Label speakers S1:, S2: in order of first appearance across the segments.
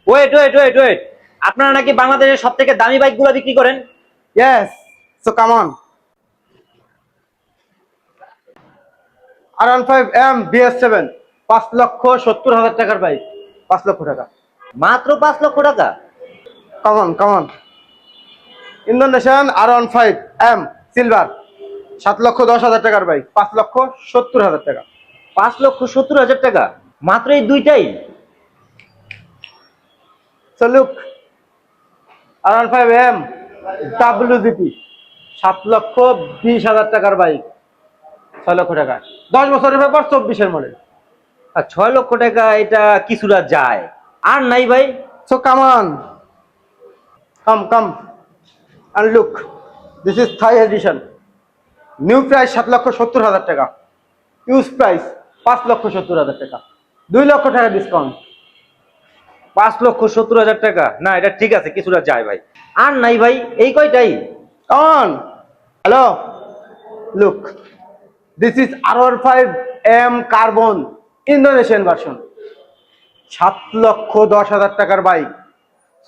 S1: Wait wait wait wait, আপনারা নাকি বাংলাদেশের সব থেকে দামি বাইকগুলো বিক্রি করেন?
S2: Yes. So come on. R15M BS7 5,70,000 টাকার বাইক। 5 লক্ষ টাকা।
S1: মাত্র 5 লক্ষ টাকা?
S2: Come on. Indonesian R15M silver 7,10,000 টাকার বাইক। 5,70,000 টাকা।
S1: 5,70,000 টাকা মাত্র এই দুইটাই?
S2: So look, R15M WGP 7,20,000 টাকার বাইক। 6 লক্ষ টাকা। 10 বছরের ব্যাপার, 24-এর মডেল।
S1: আর 6 লক্ষ টাকা এটা কিছুটা যায়, আর নাই ভাই?
S2: So come on. Come and look. This is Thai edition. New price 7,70,000 টাকা। Used price 5,70,000 টাকা। 2 লক্ষ টাকা ডিসকাউন্ট।
S1: 5,70,000 টাকা? না, এটা ঠিক আছে, কিছুটা যায় ভাই। আর নাই ভাই, এই কয়টাই?
S2: Come on. Hello. Look. This is R15M Carbon Indonesian version. 7,10,000 টাকার বাইক।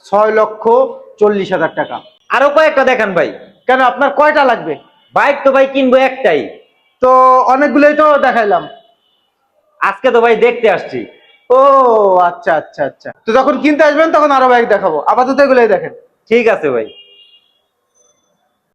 S2: 6,40,000 টাকা।
S1: আরো কয়েকটা দেখান ভাই।
S2: কেন, আপনার কয়টা লাগবে?
S1: বাইক তো ভাই কিনবো একটাই।
S2: তো অনেকগুলোই তো দেখাইলাম।
S1: আজকে তো ভাই দেখতে আসছি।
S2: ও আচ্ছা। তো যখন কিনতে আসবেন তখন আরো বাইক দেখাবো, আপাতত এগুলোই দেখেন।
S1: ঠিক আছে ভাই।